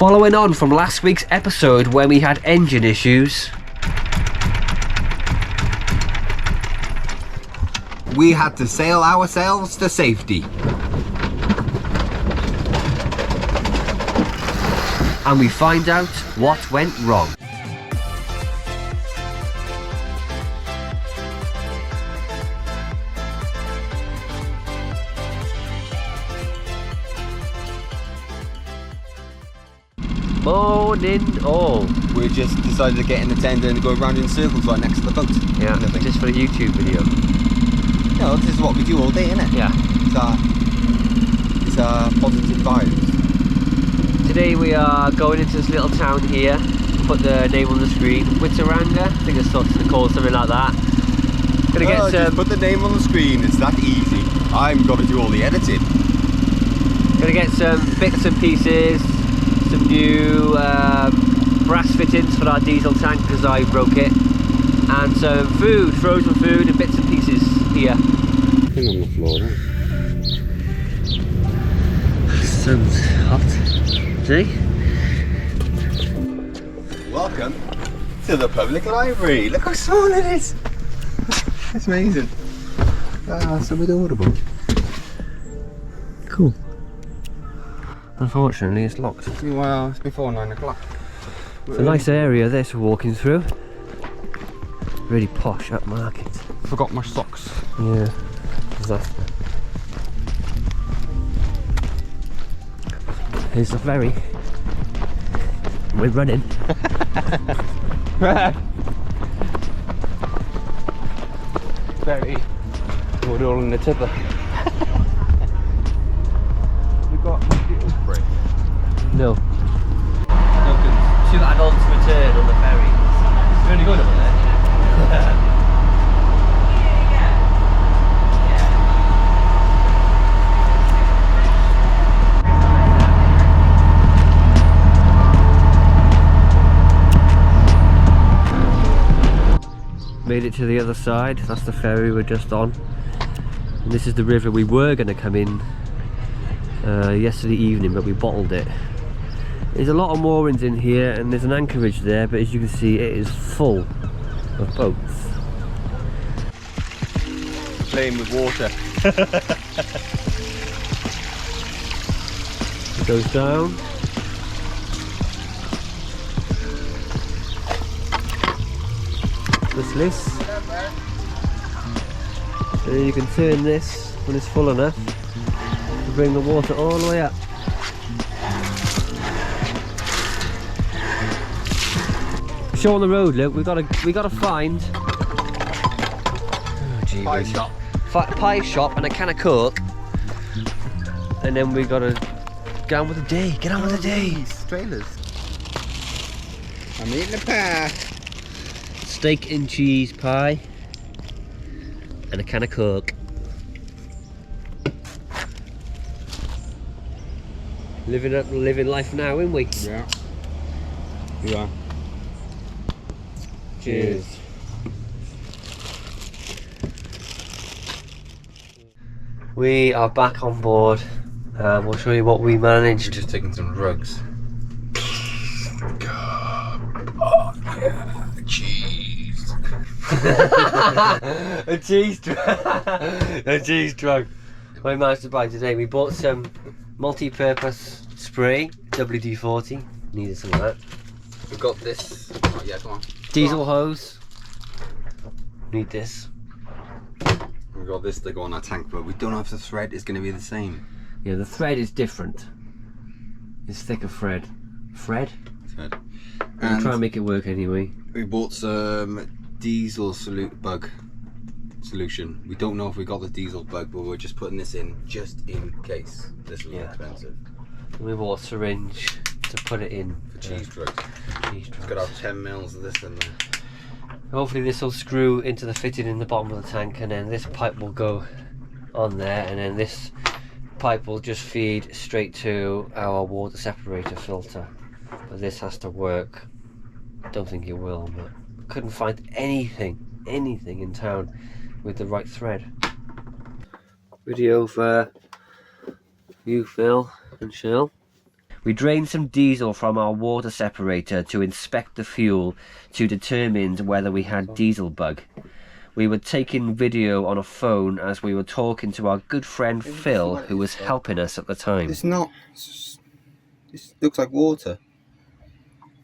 Following on from last week's episode where we had engine issues, we had to sail ourselves to safety. and we find out what went wrong. Morning all. We just decided to get in the tender and go around in circles right next to the boat. Yeah, just for a YouTube video. No, this is what we do all day, isn't it? Yeah. It's our positive vibes. Today we are going into this little town here. Put the name on the screen. Witteranga, I think it's called something like that. Gonna get some. Just put the name on the screen. It's that easy. I'm gonna do all the editing. Gonna get some bits and pieces. Some new brass fittings for our diesel tank because I broke it, and some food, frozen food and bits and pieces here. Thing on the floor, Sounds hot. See? Welcome to the public library. Look how small it is. It's amazing. So adorable. Cool. Unfortunately, it's locked. Well, it's before 9 o'clock. It's a nice area this we're walking through. Really posh upmarket. Forgot my socks. Yeah, disaster. Here's the ferry. We're running. Ferry. We're all in the tipper. We've got mosquito spray. No. Two adults return on the ferry. You're only going over there. Made it to the other side. That's the ferry we're just on. And this is the river we were going to come in yesterday evening, but we bottled it. There's a lot of moorings in here and there's an anchorage there, but as you can see it is full of boats. Playing with water. It goes down. This. And then you can turn this when it's full enough to bring the water all the way up. Show on the road, Luke. We gotta find Pie shop. Pie shop and a can of Coke, and then we gotta get on with the day. Get on with the day. Trailers. I'm eating a pie. Steak and cheese pie and a can of Coke. Living life now, ain't we? Yeah. You are. Cheers. We are back on board. We'll show you what we managed. We're just taking some drugs. Oh yeah, cheese. A cheese drug. A cheese drug. What we managed to buy today. We bought some multi-purpose spray, WD-40. Needed some of that. We've got this. Oh yeah, come on. Diesel hose. Need this. We've got this to go on our tank, but we don't know if the thread is going to be the same. Yeah, the thread is different. It's thicker thread. Thread? Thread. We'll try and make it work anyway. We bought some diesel bug solution. We don't know if we got the diesel bug, but we're just putting this in just in case. This was expensive. We bought a syringe to put it in. For cheese drugs. Cheese drugs. It's got about 10 mils of this in there. Hopefully this will screw into the fitting in the bottom of the tank, and then this pipe will go on there, and then this pipe will just feed straight to our water separator filter. But this has to work. Don't think it will, but couldn't find anything in town with the right thread. Video for you, Phil and Shell. We drained some diesel from our water separator to inspect the fuel to determine whether we had diesel bug. We were taking video on a phone as we were talking to our good friend Phil, who was helping us at the time. It's not. This looks like water.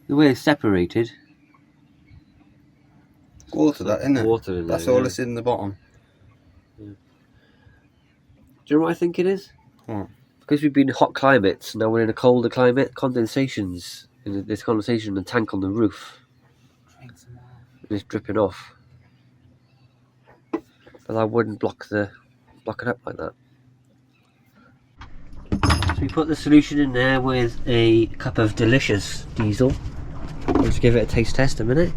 The way it's separated. Water, that isn't it? Water in there, that's all yeah. that's in the bottom. Yeah. Do you know what I think it is? What? Because we've been in hot climates, now we're in a colder climate. Condensations. There's condensation in the tank on the roof. It's dripping off. But I wouldn't block it up like that. So we put the solution in there with a cup of delicious diesel. Let's give it a taste test a minute.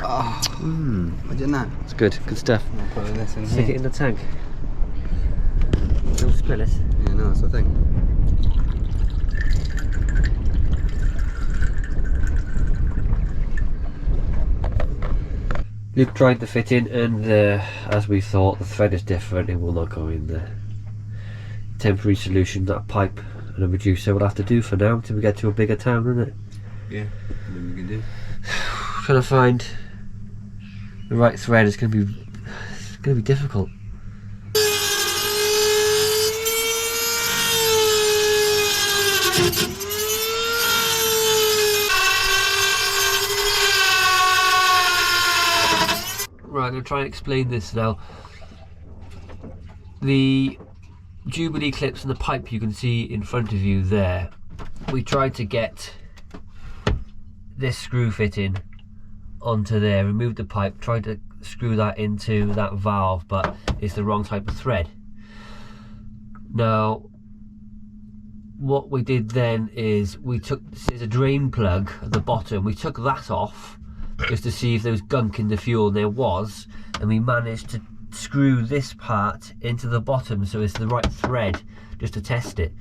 Oh, imagine that. It's good stuff. I'm putting this in Stick here. it in the tank. Don't spill it. Yeah, no, that's the thing. Luke tried the fitting, and as we thought, the thread is different. It will not go in there. Temporary solution, that pipe and a reducer will have to do for now until we get to a bigger town, isn't it? Yeah, then we can do. Trying to find the right thread is going to be difficult. Right, I'm going to try and explain this now. The Jubilee clips and the pipe you can see in front of you there, we tried to get this screw fitting onto there, removed the pipe, tried to screw that into that valve, but it's the wrong type of thread. Now, what we did then is we took, there's a drain plug at the bottom, we took that off just to see if there was gunk in the fuel, and there was, and we managed to screw this part into the bottom so it's the right thread just to test it.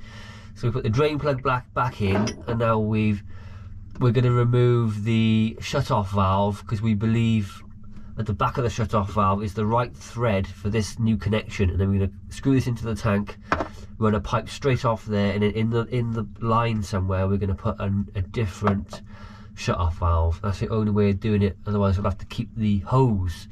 So we put the drain plug back in, and now we're going to remove the shut-off valve, because we believe at the back of the shut-off valve is the right thread for this new connection, and then we're going to screw this into the tank, run a pipe straight off there, and then in the line somewhere we're going to put a different shut-off valve. That's the only way of doing it, otherwise we'll have to keep the hose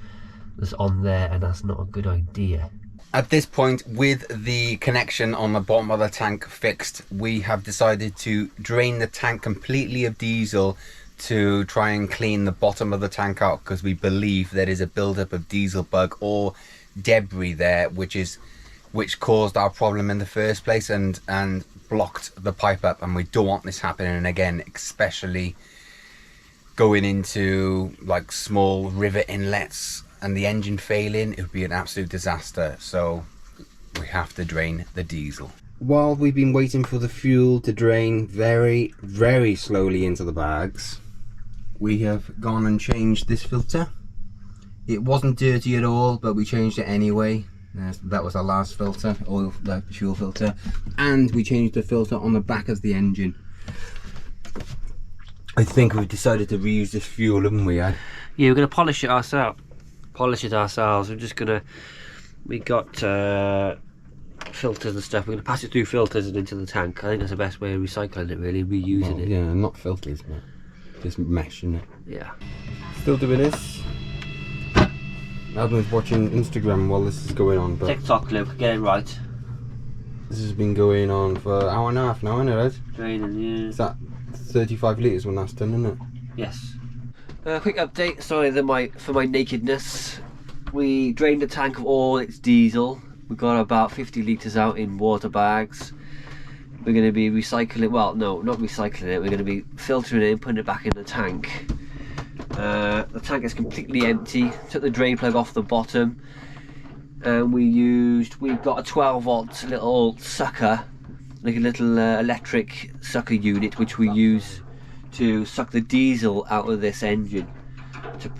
that's on there, and that's not a good idea. At this point, with the connection on the bottom of the tank fixed, we have decided to drain the tank completely of diesel to try and clean the bottom of the tank out, because we believe there is a buildup of diesel bug or debris there, which caused our problem in the first place and blocked the pipe up, and we don't want this happening again, especially going into like small river inlets and the engine failing. It would be an absolute disaster, so we have to drain the diesel. While we've been waiting for the fuel to drain very, very slowly into the bags, we have gone and changed this filter. It wasn't dirty at all, but we changed it anyway. That was our last filter, the fuel filter, and we changed the filter on the back of the engine. I think we've decided to reuse this fuel, haven't we, Ed? Yeah, we're going to polish it ourselves. We got filters and stuff. We're going to pass it through filters and into the tank. I think that's the best way of recycling it, really, reusing it. Yeah, not filters, but just mesh, isn't it? Yeah. Still doing this. Adam's watching Instagram while this is going on, but TikTok, Luke, get it right. this has been going on for an hour and a half now, isn't it, Ed? Draining, yeah. Is that 35 litres when that's done, isn't it? Yes. Quick update, sorry for my nakedness. We drained the tank of all its diesel. We got about 50 litres out in water bags. We're going to be recycling, well, no, not recycling it, we're going to be filtering it and putting it back in the tank. The tank is completely empty. Took the drain plug off the bottom, and we've got a 12 volt little sucker, like a little electric sucker unit, which we use to suck the diesel out of this engine. To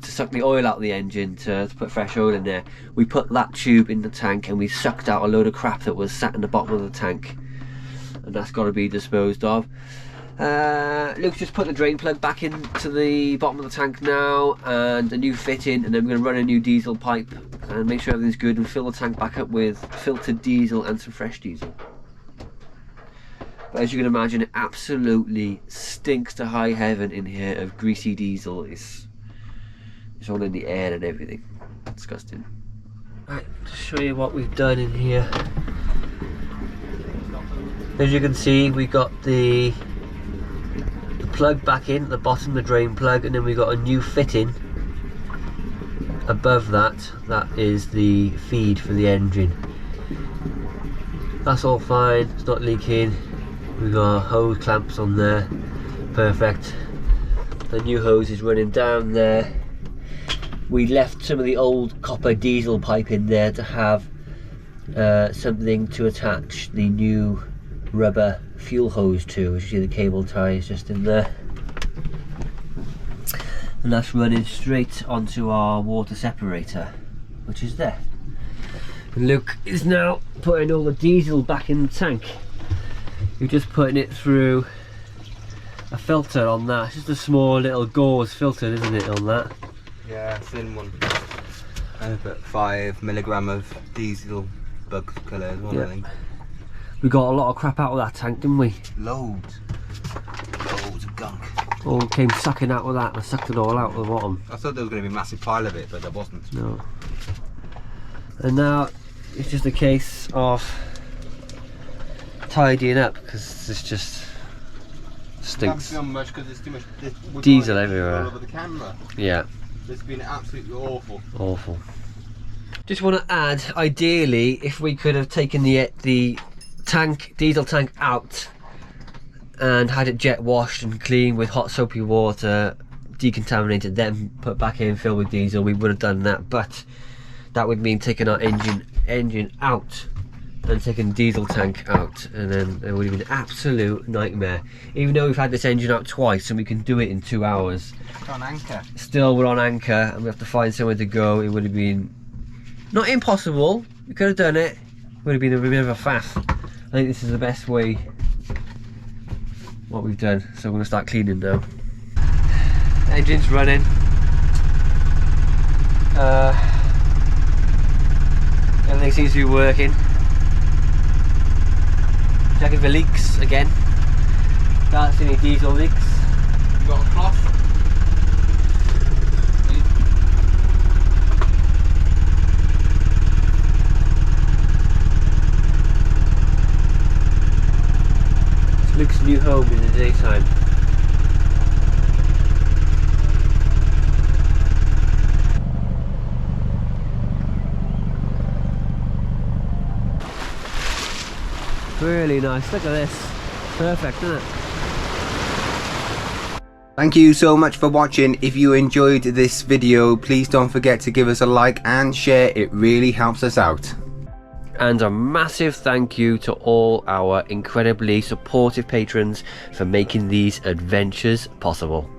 suck the oil out of the engine to put fresh oil in there. We put that tube in the tank and we sucked out a load of crap that was sat in the bottom of the tank, and that's got to be disposed of. Luke's just put the drain plug back into the bottom of the tank now, and a new fitting, and then we're going to run a new diesel pipe and make sure everything's good and fill the tank back up with filtered diesel and some fresh diesel. But as you can imagine, it absolutely stinks to high heaven in here of greasy diesel. It's all in the air and everything. Disgusting. Right, to show you what we've done in here. As you can see, we got the plug back in at the bottom, the drain plug, and then we got a new fitting above that. That is the feed for the engine. That's all fine, it's not leaking. We got our hose clamps on there, perfect. The new hose is running down there. We left some of the old copper diesel pipe in there to have something to attach the new rubber fuel hose to. As you see, the cable tie is just in there, and that's running straight onto our water separator, which is there. And Luke is now putting all the diesel back in the tank. You're just putting it through a filter on that. It's just a small little gauze filter, isn't it, on that? Yeah, thin one. And I put 5 milligram of diesel bug killer as well, I think. We got a lot of crap out of that tank, didn't we? Loads of gunk. All came sucking out of that and sucked it all out of the bottom. I thought there was going to be a massive pile of it, but there wasn't. No. And now it's just a case of tidying up, because this just stinks. Can't film much because there's too much diesel everywhere. All over the camera. Yeah. It's been absolutely awful. Awful. Just want to add, ideally, if we could have taken the tank, diesel tank out and had it jet washed and cleaned with hot soapy water, decontaminated, then put back in, filled with diesel, we would have done that. But that would mean taking our engine out and taking the diesel tank out, and then it would have been an absolute nightmare. Even though we've had this engine out twice and we can do it in 2 hours, It's on anchor. Still we're on anchor and we have to find somewhere to go. It would have been not impossible, we could have done it. It would have been a bit of a faff. I think this is the best way what we've done, so we're going to start cleaning now. Engine's running. Everything seems to be working. Checking for leaks again. Can't see any diesel leaks. You got a cloth? It's Luke's new home in the daytime. Really nice, look at this. Perfect, isn't it? Thank you so much for watching. If you enjoyed this video, please don't forget to give us a like and share. It really helps us out. And a massive thank you to all our incredibly supportive patrons for making these adventures possible.